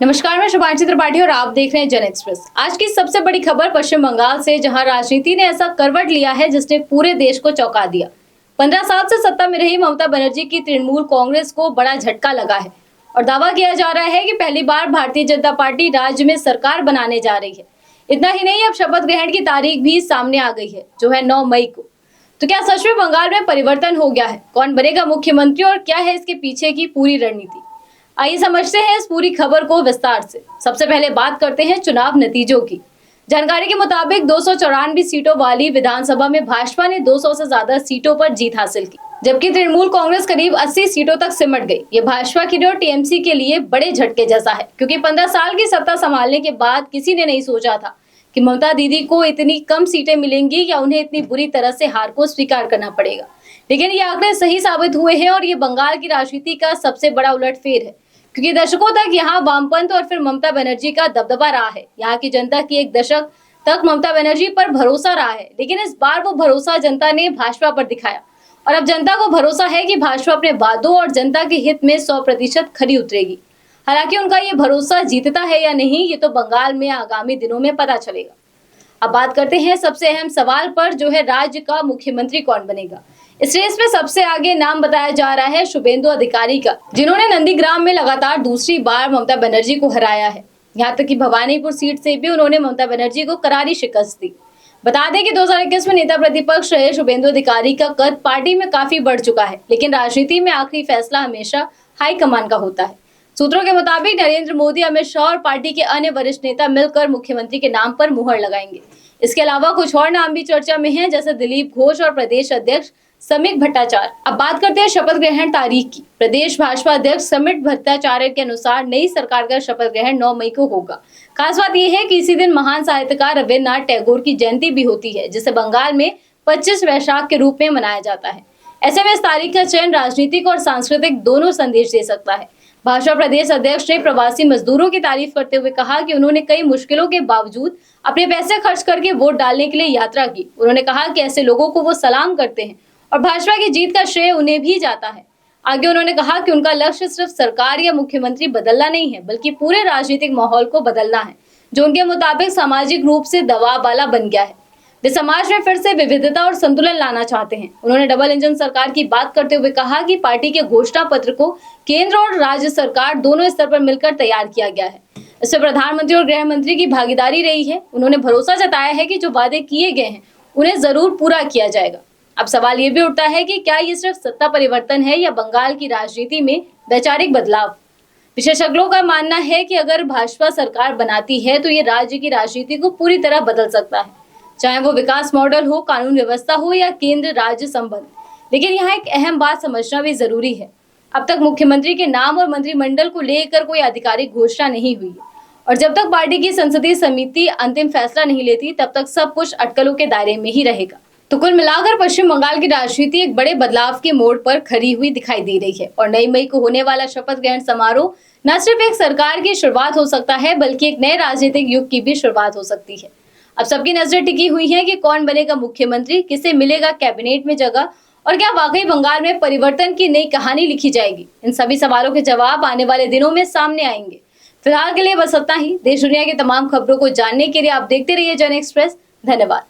नमस्कार, मैं शुभांशी त्रिपाठी और आप देख रहे हैं जन एक्सप्रेस। आज की सबसे बड़ी खबर पश्चिम बंगाल से, जहां राजनीति ने ऐसा करवट लिया है जिसने पूरे देश को चौंका दिया। 15 साल से सत्ता में रही ममता बनर्जी की तृणमूल कांग्रेस को बड़ा झटका लगा है और दावा किया जा रहा है कि पहली बार भारतीय जनता पार्टी राज्य में सरकार बनाने जा रही है। इतना ही नहीं, अब शपथ ग्रहण की तारीख भी सामने आ गई है, जो है 9 मई को। तो क्या सच में बंगाल में परिवर्तन हो गया है? कौन बनेगा मुख्यमंत्री और क्या है इसके पीछे की पूरी रणनीति? आइए समझते हैं इस पूरी खबर को विस्तार से। सबसे पहले बात करते हैं चुनाव नतीजों की। जानकारी के मुताबिक 294 सीटों वाली विधानसभा में भाजपा ने 200 से ज्यादा सीटों पर जीत हासिल की, जबकि तृणमूल कांग्रेस करीब 80 सीटों तक सिमट गई। ये भाजपा के लिए और टीएमसी के लिए बड़े झटके जैसा है, क्योंकि 15 साल की सत्ता संभालने के बाद किसी ने नहीं सोचा था कि ममता दीदी को इतनी कम सीटें मिलेंगी या उन्हें इतनी बुरी तरह से हार को स्वीकार करना पड़ेगा। लेकिन ये आंकड़े सही साबित हुए हैं और ये बंगाल की राजनीति का सबसे बड़ा उलटफेर है, क्योंकि दशकों तक यहाँ वामपंथ और फिर ममता बनर्जी का दबदबा रहा है। यहाँ की जनता की एक दशक तक ममता बनर्जी पर भरोसा रहा है, लेकिन इस बार वो भरोसा जनता ने भाजपा पर दिखाया और अब जनता को भरोसा है कि भाजपा अपने वादों और जनता के हित में 100% खरी उतरेगी। हालांकि उनका ये भरोसा जीतता है या नहीं, ये तो बंगाल में आगामी दिनों में पता चलेगा। अब बात करते हैं सबसे अहम सवाल पर, जो है राज्य का मुख्यमंत्री कौन बनेगा। इस रेस में सबसे आगे नाम बताया जा रहा है शुभेंदु अधिकारी का, जिन्होंने नंदीग्राम में लगातार दूसरी बार ममता बनर्जी को हराया है। यहाँ तक कि भवानीपुर सीट से भी उन्होंने ममता बनर्जी को करारी शिकस्त दी। बता दें कि 2021 में नेता प्रतिपक्ष रहे शुभेंदु अधिकारी का कद पार्टी में काफी बढ़ चुका है, लेकिन राजनीति में आखिरी फैसला हमेशा हाईकमान का होता है। सूत्रों के मुताबिक नरेंद्र मोदी, अमित शाह और पार्टी के अन्य वरिष्ठ नेता मिलकर मुख्यमंत्री के नाम पर मुहर लगाएंगे। इसके अलावा कुछ और नाम भी चर्चा में हैं, जैसे दिलीप घोष और प्रदेश अध्यक्ष समीक भट्टाचार्य। अब बात करते हैं शपथ ग्रहण तारीख की। प्रदेश भाजपा अध्यक्ष समीक भट्टाचार्य के अनुसार नई सरकार का शपथ ग्रहण 9 मई को होगा। खास बात यह है कि इसी दिन महान साहित्यकार रविन्द्रनाथ टैगोर की जयंती भी होती है, जिसे बंगाल में 25 वैशाख के रूप में मनाया जाता है। ऐसे में इस तारीख का चयन राजनीतिक और सांस्कृतिक दोनों संदेश दे सकता है। भाजपा प्रदेश अध्यक्ष ने प्रवासी मजदूरों की तारीफ करते हुए कहा कि उन्होंने कई मुश्किलों के बावजूद अपने पैसे खर्च करके वोट डालने के लिए यात्रा की। उन्होंने कहा कि ऐसे लोगों को वो सलाम करते हैं और भाजपा की जीत का श्रेय उन्हें भी जाता है। आगे उन्होंने कहा कि उनका लक्ष्य सिर्फ सरकार या मुख्यमंत्री बदलना नहीं है, बल्कि पूरे राजनीतिक माहौल को बदलना है, जो उनके मुताबिक सामाजिक रूप से दबाव वाला बन गया है। वे समाज में फिर से विविधता और संतुलन लाना चाहते हैं। उन्होंने डबल इंजन सरकार की बात करते हुए कहा कि पार्टी के घोषणा पत्र को केंद्र और राज्य सरकार दोनों स्तर पर मिलकर तैयार किया गया है। इसमें प्रधानमंत्री और गृह मंत्री की भागीदारी रही है। उन्होंने भरोसा जताया है कि जो वादे किए गए हैं उन्हें जरूर पूरा किया जाएगा। अब सवाल ये भी उठता है कि क्या ये सिर्फ सत्ता परिवर्तन है या बंगाल की राजनीति में वैचारिक बदलाव। विशेषज्ञों का मानना है कि अगर भाजपा सरकार बनाती है तो ये राज्य की राजनीति को पूरी तरह बदल सकता है, चाहे वो विकास मॉडल हो, कानून व्यवस्था हो या केंद्र राज्य संबंध। लेकिन यहाँ एक अहम बात समझना भी जरूरी है। अब तक मुख्यमंत्री के नाम और मंत्रिमंडल को लेकर कोई आधिकारिक घोषणा नहीं हुई है और जब तक पार्टी की संसदीय समिति अंतिम फैसला नहीं लेती, तब तक सब कुछ अटकलों के दायरे में ही रहेगा। तो कुल मिलाकर पश्चिम बंगाल की राजनीति एक बड़े बदलाव के मोड़ पर खड़ी हुई दिखाई दे रही है और 9 मई को होने वाला शपथ ग्रहण समारोह न सिर्फ एक सरकार की शुरुआत हो सकता है, बल्कि एक नए राजनीतिक युग की भी शुरुआत हो सकती है। अब सबकी नजरें टिकी हुई है कि कौन बनेगा मुख्यमंत्री, किसे मिलेगा कैबिनेट में जगह और क्या वाकई बंगाल में परिवर्तन की नई कहानी लिखी जाएगी। इन सभी सवालों के जवाब आने वाले दिनों में सामने आएंगे। फिलहाल के लिए बस इतना ही। देश दुनिया की तमाम खबरों को जानने के लिए आप देखते रहिए जन एक्सप्रेस। धन्यवाद।